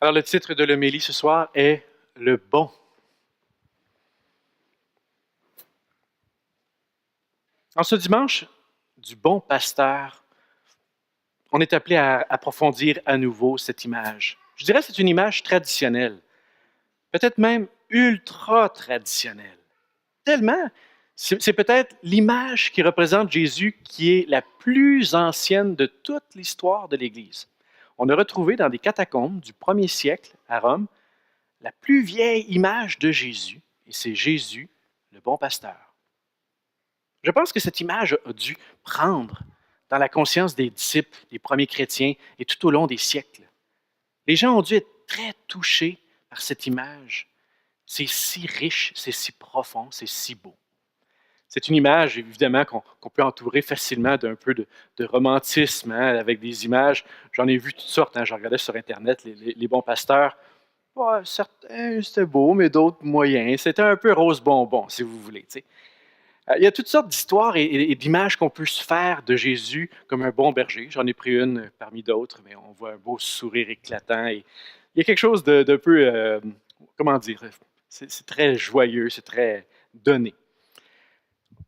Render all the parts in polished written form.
Alors, le titre de l'homélie ce soir est Le bon. En ce dimanche du bon pasteur, on est appelé à approfondir à nouveau cette image. Je dirais que c'est une image traditionnelle, peut-être même ultra traditionnelle. Tellement, c'est peut-être l'image qui représente Jésus qui est la plus ancienne de toute l'histoire de l'Église. On a retrouvé dans des catacombes du 1er siècle à Rome la plus vieille image de Jésus, et c'est Jésus, le bon pasteur. Je pense que cette image a dû prendre dans la conscience des disciples, des premiers chrétiens, et tout au long des siècles. Les gens ont dû être très touchés par cette image. C'est si riche, c'est si profond, c'est si beau. C'est une image, évidemment, qu'on peut entourer facilement d'un peu de romantisme, hein, avec des images. J'en ai vu toutes sortes, hein, je regardais sur Internet les bons pasteurs. Ouais, certains, c'était beau, mais d'autres moyens. C'était un peu rose bonbon, si vous voulez. T'sais. Il y a toutes sortes d'histoires et d'images qu'on peut se faire de Jésus comme un bon berger. J'en ai pris une parmi d'autres, mais on voit un beau sourire éclatant. Et il y a quelque chose d'un peu, comment dire, c'est très joyeux, c'est très donné.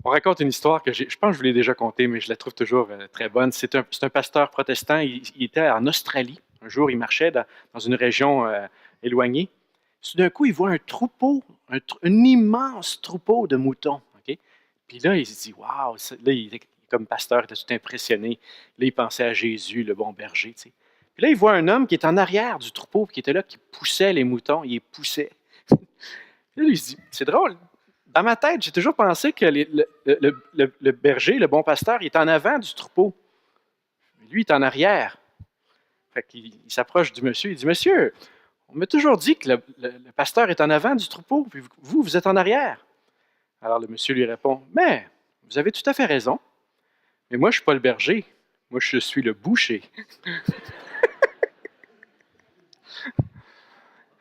On raconte une histoire que je pense que je vous l'ai déjà contée, mais je la trouve toujours très bonne. C'est un pasteur protestant, il était en Australie. Un jour, il marchait dans une région éloignée. Tout d'un coup, il voit un troupeau, un immense troupeau de moutons. Okay? Puis là, il se dit, waouh, là, comme pasteur, il était tout impressionné. Là, il pensait à Jésus, le bon berger. T'sais. Puis là, il voit un homme qui est en arrière du troupeau, qui était là, qui poussait les moutons, il les poussait. Puis là, il se dit, c'est drôle. Dans ma tête, j'ai toujours pensé que le berger, le bon pasteur, il est en avant du troupeau. Lui, il est en arrière. Fait qu'il s'approche du monsieur, il dit, monsieur, on m'a toujours dit que le pasteur est en avant du troupeau, puis vous êtes en arrière. Alors le monsieur lui répond, mais vous avez tout à fait raison, mais moi, je ne suis pas le berger, moi, je suis le boucher.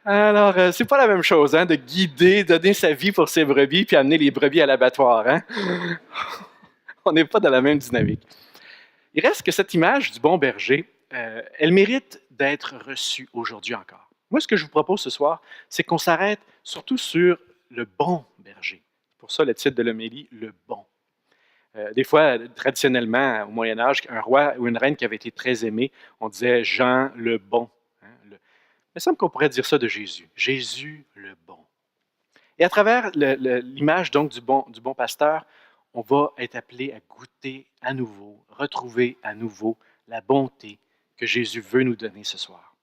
Alors, c'est pas la même chose, hein, de guider, donner sa vie pour ses brebis, puis amener les brebis à l'abattoir. Hein? On n'est pas dans la même dynamique. Il reste que cette image du bon berger, elle mérite d'être reçue aujourd'hui encore. Moi, ce que je vous propose ce soir, c'est qu'on s'arrête surtout sur le bon berger. C'est pour ça le titre de l'homélie, le bon. Des fois, traditionnellement, au Moyen Âge, un roi ou une reine qui avait été très aimé, on disait Jean le bon. Hein, il me semble qu'on pourrait dire ça de Jésus. Jésus le bon. Et à travers l'image donc du bon pasteur, on va être appelé à goûter à nouveau, retrouver à nouveau la bonté que Jésus veut nous donner ce soir.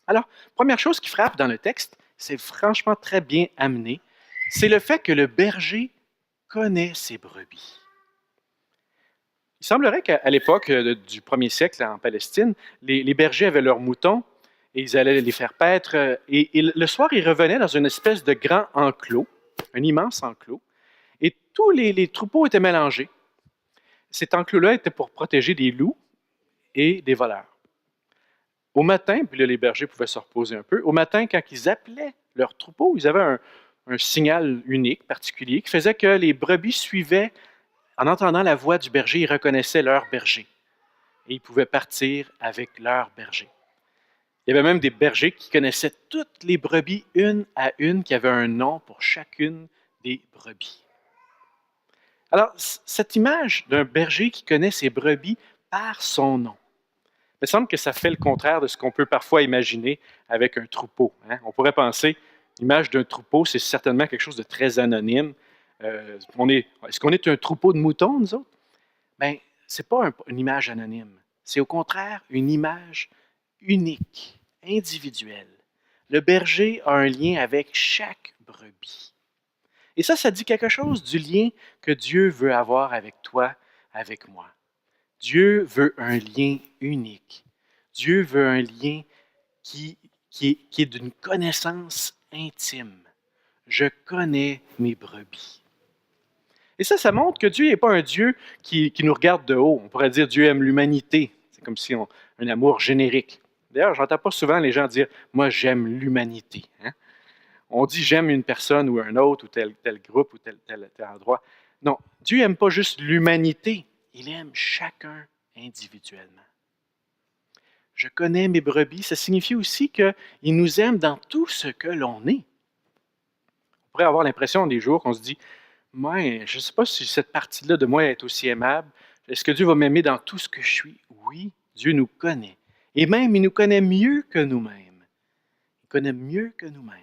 Alors, première chose qui frappe dans le texte, c'est franchement très bien amené, c'est le fait que le berger connaît ses brebis. Il semblerait qu'à l'époque du 1er siècle en Palestine, les bergers avaient leurs moutons et ils allaient les faire paître. Et le soir, ils revenaient dans une espèce de grand enclos, un immense enclos, et tous les troupeaux étaient mélangés. Cet enclos-là était pour protéger des loups et des voleurs. Au matin, puis là, les bergers pouvaient se reposer un peu, au matin, quand ils appelaient leur troupeau, ils avaient un signal unique, particulier, qui faisait que les brebis suivaient, en entendant la voix du berger, ils reconnaissaient leur berger. Et ils pouvaient partir avec leur berger. Il y avait même des bergers qui connaissaient toutes les brebis une à une, qui avaient un nom pour chacune des brebis. Alors, cette image d'un berger qui connaît ses brebis par son nom, il me semble que ça fait le contraire de ce qu'on peut parfois imaginer avec un troupeau. Hein? On pourrait penser, l'image d'un troupeau, c'est certainement quelque chose de très anonyme. Est-ce qu'on est un troupeau de moutons, nous autres? Bien, ce n'est pas une image anonyme. C'est au contraire une image unique, individuelle. Le berger a un lien avec chaque brebis. Et ça dit quelque chose du lien que Dieu veut avoir avec toi, avec moi. Dieu veut un lien unique. Dieu veut un lien qui est d'une connaissance intime. Je connais mes brebis. Et ça montre que Dieu n'est pas un Dieu qui nous regarde de haut. On pourrait dire Dieu aime l'humanité. C'est comme si un amour générique. D'ailleurs, je n'entends pas souvent les gens dire « moi, j'aime l'humanité hein? ». On dit « j'aime une personne ou un autre ou tel groupe ou tel endroit ». Non, Dieu n'aime pas juste l'humanité. Il aime chacun individuellement. je connais mes brebis, ça signifie aussi qu'il nous aime dans tout ce que l'on est. On pourrait avoir l'impression des jours qu'on se dit, moi, je ne sais pas si cette partie-là de moi est aussi aimable. Est-ce que Dieu va m'aimer dans tout ce que je suis? Oui, Dieu nous connaît. Et même, il nous connaît mieux que nous-mêmes. Il connaît mieux que nous-mêmes.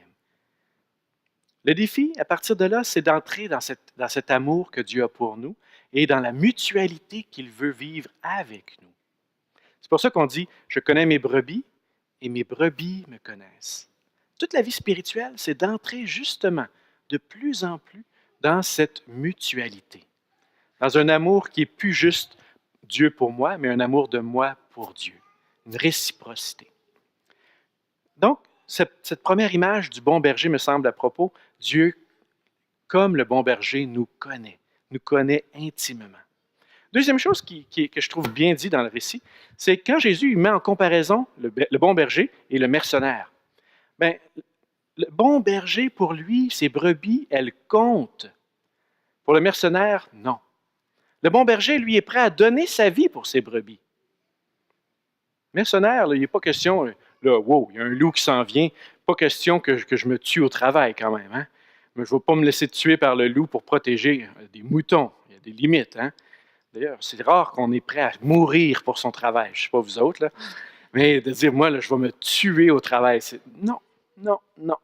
Le défi, à partir de là, c'est d'entrer dans cet amour que Dieu a pour nous et dans la mutualité qu'il veut vivre avec nous. C'est pour ça qu'on dit, je connais mes brebis et mes brebis me connaissent. Toute la vie spirituelle, c'est d'entrer justement de plus en plus dans cette mutualité, dans un amour qui est plus juste Dieu pour moi, mais un amour de moi pour Dieu, une réciprocité. Donc, cette première image du bon berger me semble à propos. Dieu, comme le bon berger, nous connaît intimement. Deuxième chose que je trouve bien dit dans le récit, c'est quand Jésus met en comparaison le bon berger et le mercenaire. Bien, le bon berger, pour lui, ses brebis, elles comptent. Pour le mercenaire, non. Le bon berger, lui, est prêt à donner sa vie pour ses brebis. Mercenaire, là, il n'est pas question, là, wow, il y a un loup qui s'en vient, pas question que je me tue au travail quand même. Hein? Mais je ne vais pas me laisser tuer par le loup pour protéger des moutons. Il y a des limites. Hein? D'ailleurs, c'est rare qu'on est prêt à mourir pour son travail. Je ne sais pas vous autres, là. Mais de dire, moi, là, je vais me tuer au travail, c'est non, non, non.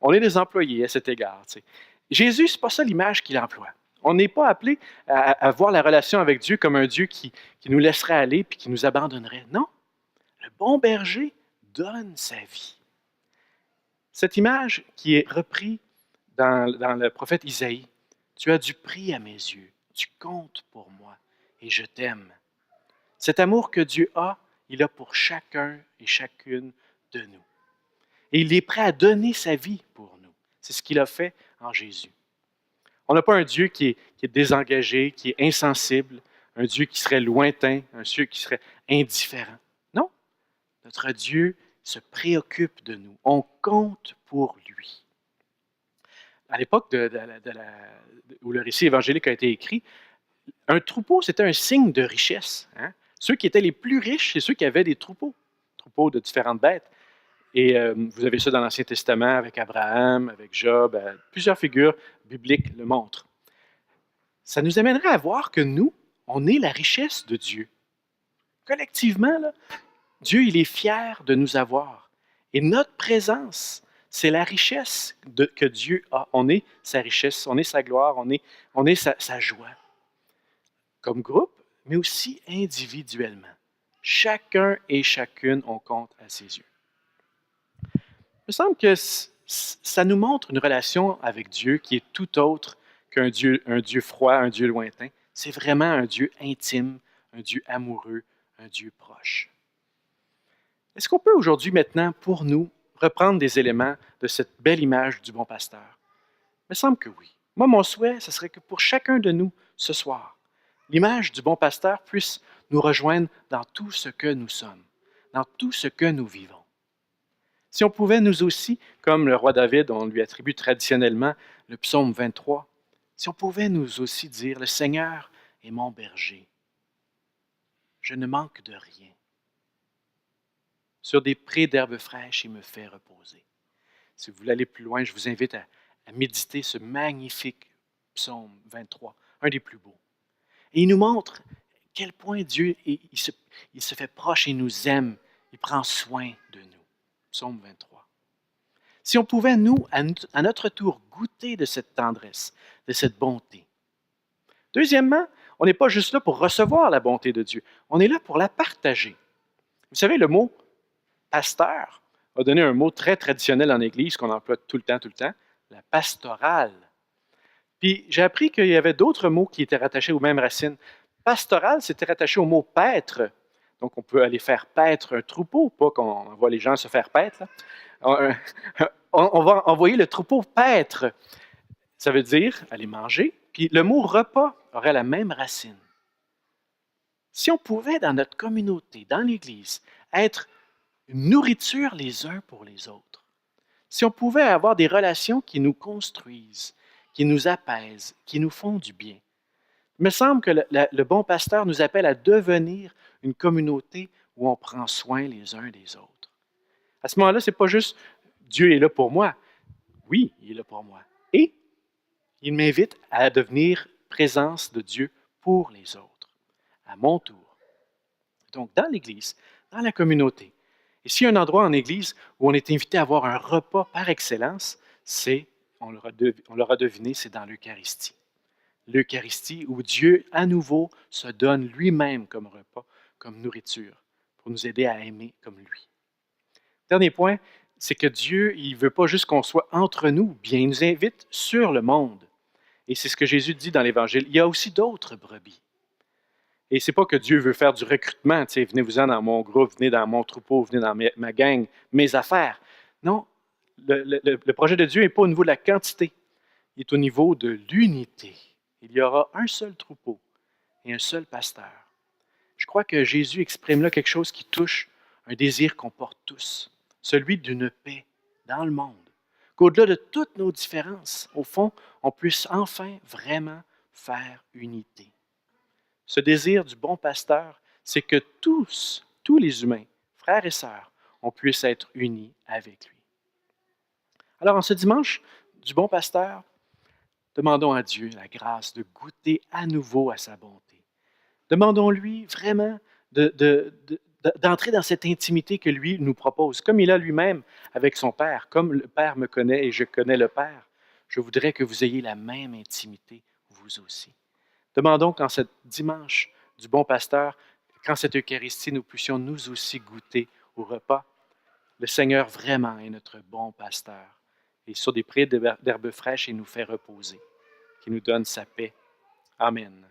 On est des employés à cet égard. Tu sais. Jésus, ce n'est pas ça l'image qu'il emploie. On n'est pas appelé à voir la relation avec Dieu comme un Dieu qui nous laisserait aller puis qui nous abandonnerait. Non. Le bon berger donne sa vie. Cette image qui est reprise dans le prophète Isaïe, tu as du prix à mes yeux, tu comptes pour moi et je t'aime. Cet amour que Dieu a, il a pour chacun et chacune de nous. Et il est prêt à donner sa vie pour nous. C'est ce qu'il a fait en Jésus. On n'a pas un Dieu qui est désengagé, qui est insensible, un Dieu qui serait lointain, un Dieu qui serait indifférent. Non, notre Dieu se préoccupe de nous. On compte pour lui. À l'époque où le récit évangélique a été écrit, un troupeau, c'était un signe de richesse. Hein? Ceux qui étaient les plus riches, c'est ceux qui avaient des troupeaux de différentes bêtes. Et vous avez ça dans l'Ancien Testament avec Abraham, avec Job, plusieurs figures bibliques le montrent. Ça nous amènerait à voir que nous, on est la richesse de Dieu. Collectivement, là, Dieu, il est fier de nous avoir. Et notre présence, c'est la richesse que Dieu a. On est sa richesse, on est sa gloire, on est sa joie. Comme groupe, mais aussi individuellement. Chacun et chacune, on compte à ses yeux. Il me semble que ça nous montre une relation avec Dieu qui est tout autre qu'un Dieu froid, un Dieu lointain. C'est vraiment un Dieu intime, un Dieu amoureux, un Dieu proche. Est-ce qu'on peut aujourd'hui, maintenant, pour nous, reprendre des éléments de cette belle image du bon pasteur? Il me semble que oui. Moi, mon souhait, ce serait que pour chacun de nous, ce soir, l'image du bon pasteur puisse nous rejoindre dans tout ce que nous sommes, dans tout ce que nous vivons. Si on pouvait nous aussi, comme le roi David, on lui attribue traditionnellement le psaume 23, si on pouvait nous aussi dire, le Seigneur est mon berger, je ne manque de rien. Sur des prés d'herbes fraîches, il me fait reposer. Si vous voulez aller plus loin, je vous invite à méditer ce magnifique psaume 23, un des plus beaux. Et il nous montre quel point Dieu, il se fait proche et nous aime, il prend soin de nous. Psaume 23. Si on pouvait, nous, à notre tour, goûter de cette tendresse, de cette bonté. Deuxièmement, on n'est pas juste là pour recevoir la bonté de Dieu, on est là pour la partager. Vous savez, le mot pasteur a donné un mot très traditionnel en Église qu'on emploie tout le temps, la pastorale. Puis j'ai appris qu'il y avait d'autres mots qui étaient rattachés aux mêmes racines. Pastoral, c'était rattaché au mot paître. Donc, on peut aller faire paître un troupeau, pas qu'on envoie les gens se faire paître. Là. On va envoyer le troupeau paître. Ça veut dire aller manger. Puis le mot repas aurait la même racine. Si on pouvait, dans notre communauté, dans l'Église, être une nourriture les uns pour les autres, si on pouvait avoir des relations qui nous construisent, qui nous apaisent, qui nous font du bien, il me semble que le bon pasteur nous appelle à devenir une communauté où on prend soin les uns des autres. À ce moment-là, ce n'est pas juste Dieu est là pour moi. Oui, il est là pour moi. Et il m'invite à devenir présence de Dieu pour les autres, à mon tour. Donc, dans l'Église, dans la communauté. Et s'il y a un endroit en Église où on est invité à avoir un repas par excellence, c'est, on l'aura deviné, c'est dans l'Eucharistie. L'Eucharistie où Dieu, à nouveau, se donne lui-même comme repas, comme nourriture, pour nous aider à aimer comme lui. Dernier point, c'est que Dieu, il ne veut pas juste qu'on soit entre nous, bien, il nous invite sur le monde. Et c'est ce que Jésus dit dans l'Évangile. Il y a aussi d'autres brebis. Et c'est pas que Dieu veut faire du recrutement, tu sais, venez-vous-en dans mon groupe, venez dans mon troupeau, venez dans ma gang, mes affaires. Non, le projet de Dieu n'est pas au niveau de la quantité, il est au niveau de l'unité. Il y aura un seul troupeau et un seul pasteur. Je crois que Jésus exprime là quelque chose qui touche un désir qu'on porte tous, celui d'une paix dans le monde. Qu'au-delà de toutes nos différences, au fond, on puisse enfin vraiment faire unité. Ce désir du bon pasteur, c'est que tous les humains, frères et sœurs, on puisse être unis avec lui. Alors, en ce dimanche du bon pasteur, demandons à Dieu la grâce de goûter à nouveau à sa bonté. Demandons-lui vraiment d'entrer dans cette intimité que lui nous propose, comme il a lui-même avec son Père, comme le Père me connaît et je connais le Père. Je voudrais que vous ayez la même intimité, vous aussi. Demandons qu'en ce dimanche du bon pasteur, qu'en cette Eucharistie, nous puissions nous aussi goûter au repas. Le Seigneur vraiment est notre bon pasteur. Et sur des prés d'herbes fraîches, il nous fait reposer, qui nous donne sa paix. Amen.